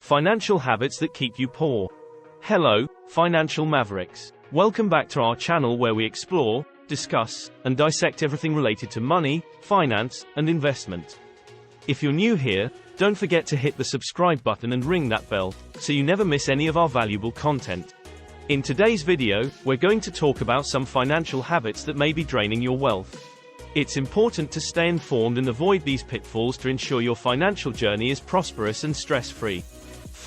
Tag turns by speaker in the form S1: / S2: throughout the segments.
S1: Financial habits that keep you poor. Hello, financial mavericks. Welcome back to our channel where we explore, discuss, and dissect everything related to money, finance, and investment. If you're new here, don't forget to hit the subscribe button and ring that bell, so you never miss any of our valuable content. In today's video, we're going to talk about some financial habits that may be draining your wealth. It's important to stay informed and avoid these pitfalls to ensure your financial journey is prosperous and stress-free.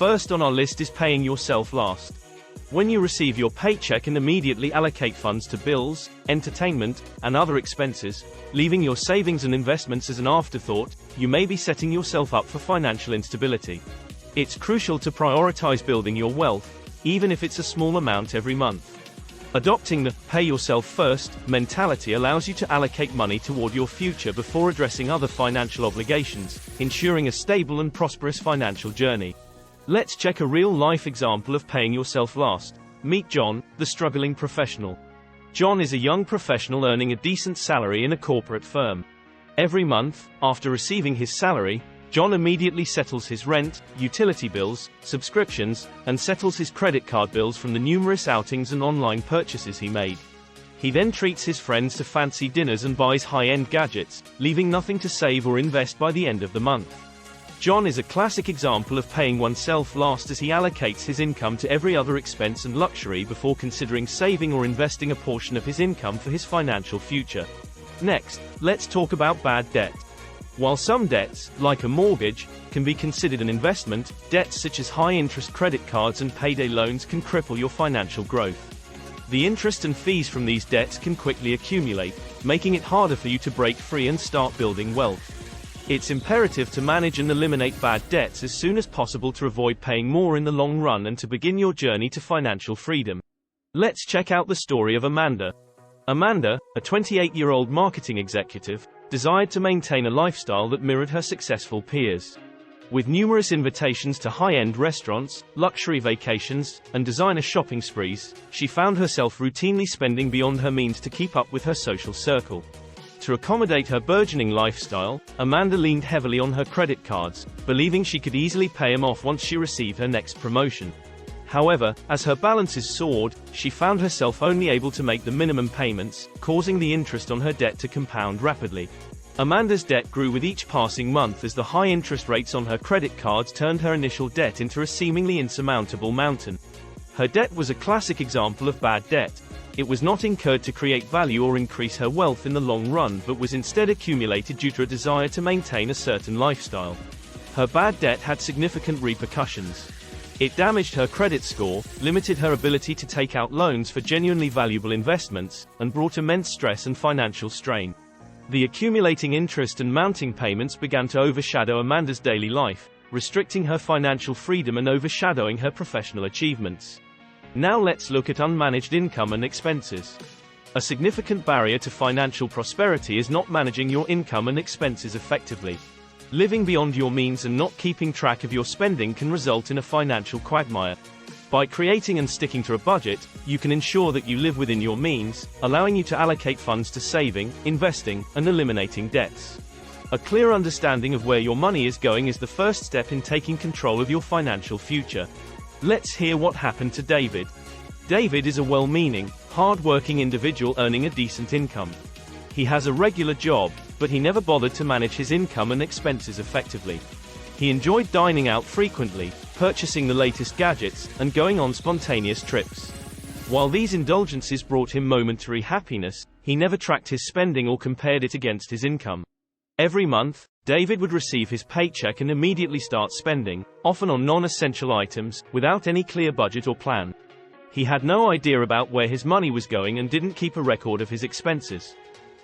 S1: First on our list is paying yourself last. When you receive your paycheck and immediately allocate funds to bills, entertainment, and other expenses, leaving your savings and investments as an afterthought, you may be setting yourself up for financial instability. It's crucial to prioritize building your wealth, even if it's a small amount every month. Adopting the pay yourself first mentality allows you to allocate money toward your future before addressing other financial obligations, ensuring a stable and prosperous financial journey. Let's check a real-life example of paying yourself last. Meet John, the struggling professional. John is a young professional earning a decent salary in a corporate firm. Every month, after receiving his salary, John immediately settles his rent, utility bills, subscriptions, and settles his credit card bills from the numerous outings and online purchases he made. He then treats his friends to fancy dinners and buys high-end gadgets, leaving nothing to save or invest by the end of the month. John is a classic example of paying oneself last as he allocates his income to every other expense and luxury before considering saving or investing a portion of his income for his financial future. Next, let's talk about bad debt. While some debts, like a mortgage, can be considered an investment, debts such as high-interest credit cards and payday loans can cripple your financial growth. The interest and fees from these debts can quickly accumulate, making it harder for you to break free and start building wealth. It's imperative to manage and eliminate bad debts as soon as possible to avoid paying more in the long run and to begin your journey to financial freedom. Let's check out the story of Amanda. Amanda, a 28-year-old marketing executive, desired to maintain a lifestyle that mirrored her successful peers. With numerous invitations to high-end restaurants, luxury vacations, and designer shopping sprees, she found herself routinely spending beyond her means to keep up with her social circle. To accommodate her burgeoning lifestyle, Amanda leaned heavily on her credit cards, believing she could easily pay them off once she received her next promotion. However, as her balances soared, she found herself only able to make the minimum payments, causing the interest on her debt to compound rapidly. Amanda's debt grew with each passing month as the high interest rates on her credit cards turned her initial debt into a seemingly insurmountable mountain. Her debt was a classic example of bad debt. It was not incurred to create value or increase her wealth in the long run but was instead accumulated due to a desire to maintain a certain lifestyle. Her bad debt had significant repercussions. It damaged her credit score, limited her ability to take out loans for genuinely valuable investments, and brought immense stress and financial strain. The accumulating interest and mounting payments began to overshadow Amanda's daily life, restricting her financial freedom and overshadowing her professional achievements. Now let's look at unmanaged income and expenses. A significant barrier to financial prosperity is not managing your income and expenses effectively. Living beyond your means and not keeping track of your spending can result in a financial quagmire. By creating and sticking to a budget, you can ensure that you live within your means, allowing you to allocate funds to saving, investing, and eliminating debts. A clear understanding of where your money is going is the first step in taking control of your financial future. Let's hear what happened to David. David is a well-meaning, hard-working individual earning a decent income. He has a regular job, but he never bothered to manage his income and expenses effectively. He enjoyed dining out frequently, purchasing the latest gadgets, and going on spontaneous trips. While these indulgences brought him momentary happiness, he never tracked his spending or compared it against his income. Every month, David would receive his paycheck and immediately start spending, often on non-essential items, without any clear budget or plan. He had no idea about where his money was going and didn't keep a record of his expenses.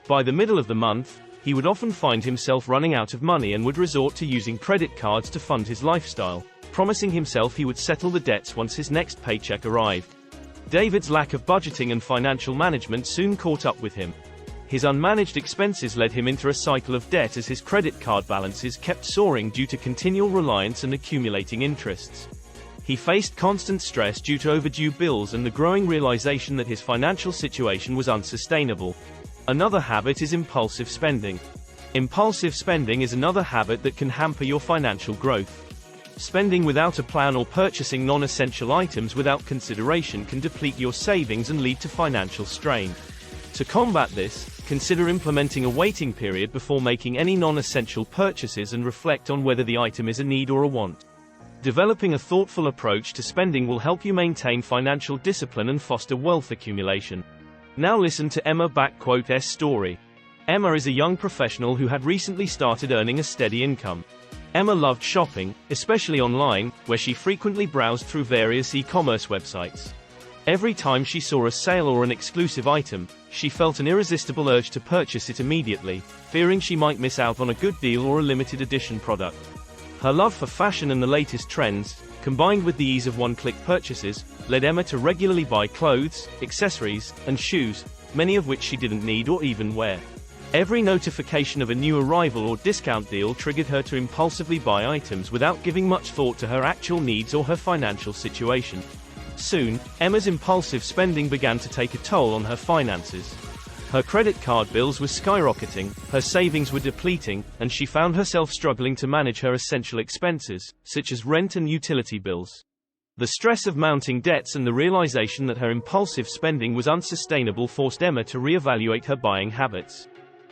S1: By the middle of the month, he would often find himself running out of money and would resort to using credit cards to fund his lifestyle, promising himself he would settle the debts once his next paycheck arrived. David's lack of budgeting and financial management soon caught up with him. His unmanaged expenses led him into a cycle of debt as his credit card balances kept soaring due to continual reliance and accumulating interests. He faced constant stress due to overdue bills and the growing realization that his financial situation was unsustainable. Another habit is impulsive spending. Impulsive spending is another habit that can hamper your financial growth. Spending without a plan or purchasing non-essential items without consideration can deplete your savings and lead to financial strain. To combat this, consider implementing a waiting period before making any non-essential purchases and reflect on whether the item is a need or a want. Developing a thoughtful approach to spending will help you maintain financial discipline and foster wealth accumulation. Now listen to Emma's story. Emma is a young professional who had recently started earning a steady income. Emma loved shopping, especially online, where she frequently browsed through various e-commerce websites. Every time she saw a sale or an exclusive item, she felt an irresistible urge to purchase it immediately, fearing she might miss out on a good deal or a limited edition product. Her love for fashion and the latest trends, combined with the ease of one-click purchases, led Emma to regularly buy clothes, accessories, and shoes, many of which she didn't need or even wear. Every notification of a new arrival or discount deal triggered her to impulsively buy items without giving much thought to her actual needs or her financial situation. Soon, Emma's impulsive spending began to take a toll on her finances. Her credit card bills were skyrocketing, her savings were depleting, and she found herself struggling to manage her essential expenses, such as rent and utility bills. The stress of mounting debts and the realization that her impulsive spending was unsustainable forced Emma to reevaluate her buying habits.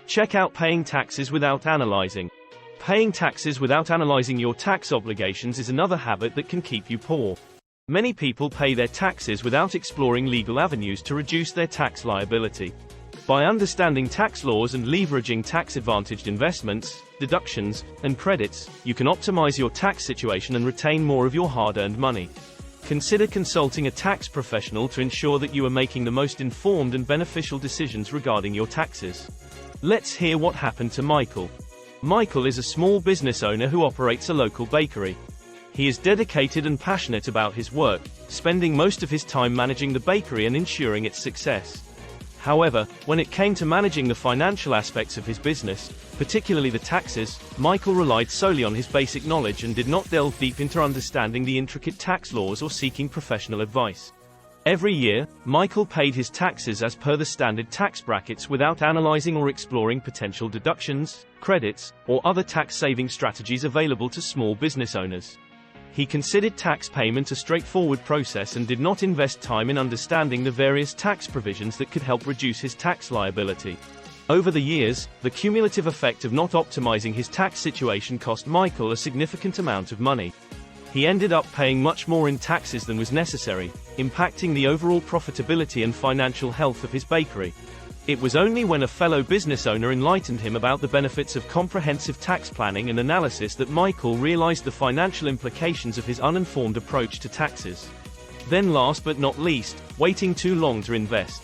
S1: Check out paying taxes without analyzing. Paying taxes without analyzing your tax obligations is another habit that can keep you poor. Many people pay their taxes without exploring legal avenues to reduce their tax liability. By understanding tax laws and leveraging tax-advantaged investments, deductions, and credits, you can optimize your tax situation and retain more of your hard-earned money. Consider consulting a tax professional to ensure that you are making the most informed and beneficial decisions regarding your taxes. Let's hear what happened to Michael. Michael is a small business owner who operates a local bakery. He is dedicated and passionate about his work, spending most of his time managing the bakery and ensuring its success. However, when it came to managing the financial aspects of his business, particularly the taxes, Michael relied solely on his basic knowledge and did not delve deep into understanding the intricate tax laws or seeking professional advice. Every year, Michael paid his taxes as per the standard tax brackets without analyzing or exploring potential deductions, credits, or other tax-saving strategies available to small business owners. He considered tax payment a straightforward process and did not invest time in understanding the various tax provisions that could help reduce his tax liability. Over the years, the cumulative effect of not optimizing his tax situation cost Michael a significant amount of money. He ended up paying much more in taxes than was necessary, impacting the overall profitability and financial health of his bakery. It was only when a fellow business owner enlightened him about the benefits of comprehensive tax planning and analysis that Michael realized the financial implications of his uninformed approach to taxes. Then last but not least, waiting too long to invest.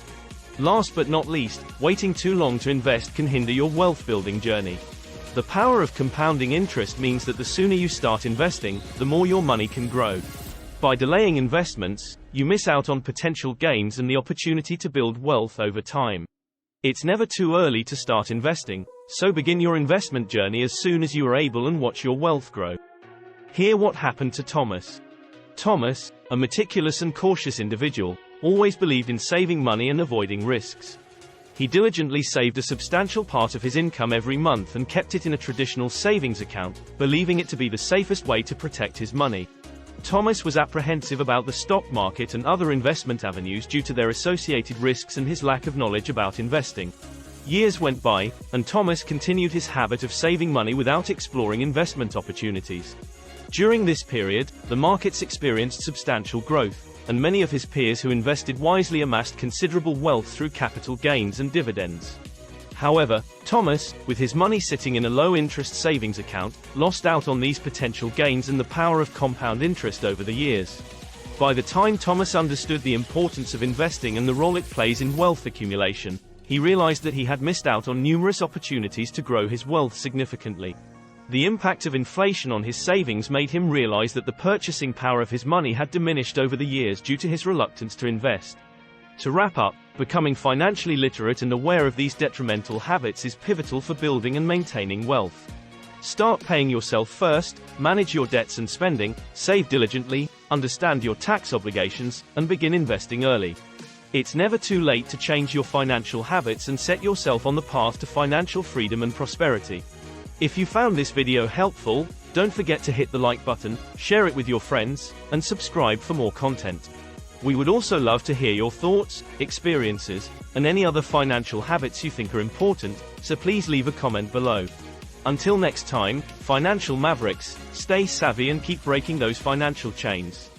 S1: Last but not least, waiting too long to invest can hinder your wealth-building journey. The power of compounding interest means that the sooner you start investing, the more your money can grow. By delaying investments, you miss out on potential gains and the opportunity to build wealth over time. It's never too early to start investing, so begin your investment journey as soon as you are able and watch your wealth grow. Hear what happened to Thomas. Thomas, a meticulous and cautious individual, always believed in saving money and avoiding risks. He diligently saved a substantial part of his income every month and kept it in a traditional savings account, believing it to be the safest way to protect his money. Thomas was apprehensive about the stock market and other investment avenues due to their associated risks and his lack of knowledge about investing. Years went by, and Thomas continued his habit of saving money without exploring investment opportunities. During this period, the markets experienced substantial growth, and many of his peers who invested wisely amassed considerable wealth through capital gains and dividends. However, Thomas, with his money sitting in a low-interest savings account, lost out on these potential gains and the power of compound interest over the years. By the time Thomas understood the importance of investing and the role it plays in wealth accumulation, he realized that he had missed out on numerous opportunities to grow his wealth significantly. The impact of inflation on his savings made him realize that the purchasing power of his money had diminished over the years due to his reluctance to invest. To wrap up, becoming financially literate and aware of these detrimental habits is pivotal for building and maintaining wealth. Start paying yourself first, manage your debts and spending, save diligently, understand your tax obligations, and begin investing early. It's never too late to change your financial habits and set yourself on the path to financial freedom and prosperity. If you found this video helpful, Don't forget to hit the like button, share it with your friends, and subscribe for more content. We would also love to hear your thoughts, experiences, and any other financial habits you think are important, so please leave a comment below. Until next time, financial mavericks, stay savvy and keep breaking those financial chains.